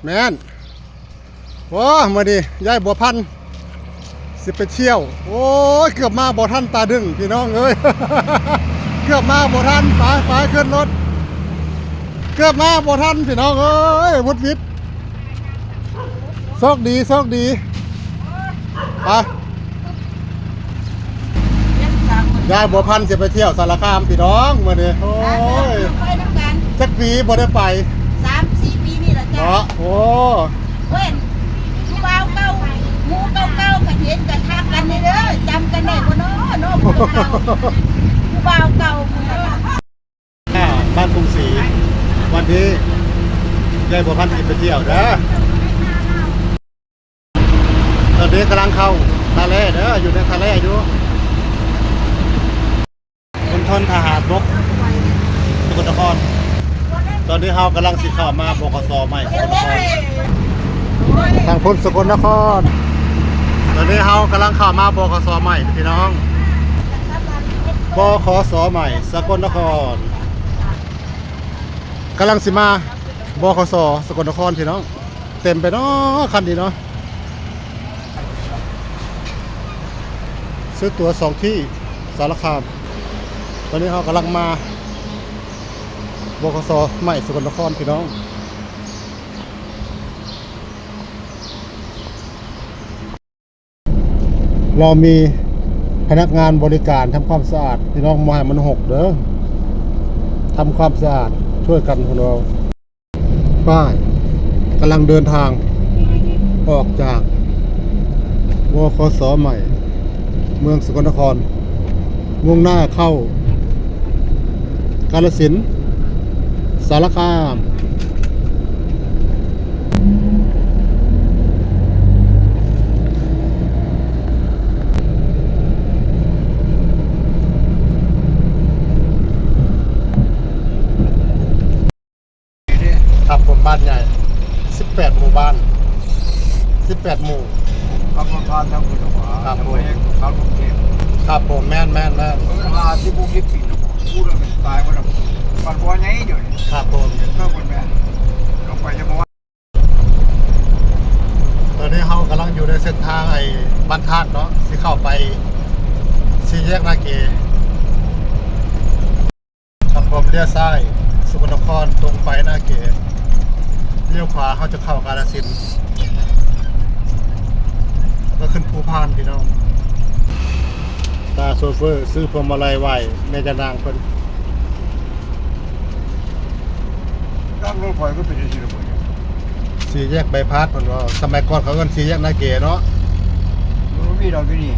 แม่นโอ้มาดิยายบัวพันธุ์สิไปเที่ยวโอ้ยเกือบมาบ่ทันตาดึงพี่น้องเอ้ย เกือบมาบ่ทันไปขึ้นรถเกือบมาบ่ทันพี่น้องเอ้ยวุดวิทย์โชคดีไปยายบัวพันธุ์สิไปเที่ยวสารคามพี่น้องมาดิโอ้ย ไปน้ำกัน จักปีบ่ได้ไป 3-4 ปีนี่แหละจ้ะ เนาะโอ้ เว้นผู้บ่าวเก่าหมู่เก่าๆก็เห็นกันทักกันนี่เด้อจำกันได้บ่เนาะผู้เก่าผู้บ่าวเก่า บ้านกรุงศรีวันนี้ยายบัวพันธุ์สิไปเที่ยวเด้อตอนนี้กำลังเข้าทะเลเด้ออยู่ในทะเลอยู่มณฑลทหารบกสกลนครตอนนี้เรากำลังสิเข้ามาบขสใหม่สกลนครทางพ้นสกลนครตอนนี้เรากำลังเข้ามาบขสใหม่พี่น้องบขสใหม่สกลนครกำลังสิมาบขสสกลนครพี่น้องเต็มไปเนาะคันนี้เนาะซื้อตั๋ว2ที่สารคามตอนนี้เรากำลังมาบขสใหม่สกลนครพี่น้องเรามีพนักงานบริการทำความสะอาดพี่น้องมให้มันหกเด้อทำความสะอาดช่วยกันของเราป้ายกำลังเดินทางออกจากบขสใหม่เมืองสกลนครมุ่งหน้าเข้ากาฬสินธุ์สารคามครับผมบ้านใหญ่18หมู่บ้าน18หมู่ ขับรถผ่านทางคุณภาพขับรถขับรถเทพ ครับผมแม่น หาที่บุกิปิดพูดแล้วมันตายไปแล้วปันบัวไงเดี๋ยวนี้ ครับผม เท่าคนแม่ลงไปจะบอกว่า ตอนนี้เรากำลังอยู่ในเส้นทางไอ้บ้านธาตุเนาะสิเข้าไปสี่แยกนาเกครับผมเลี้ยวซ้ายสกลนครตรงไปนาเกเลี้ยวขวาเขาจะเข้ากาฬสินธุ์ก็ขึ้นภูพานพี่น้องตาโซเฟอร์ซื้อพวงมาลัยไว้แม่จะนางเพิ่น ตั้งรถไฟก็เป็นที่ระเบิด สี่แยกใบพัดเพิ่นว่าสมัยก่อนเขาเอิ้นสี่แยกนาเกเนาะ มันมีเราที่นี่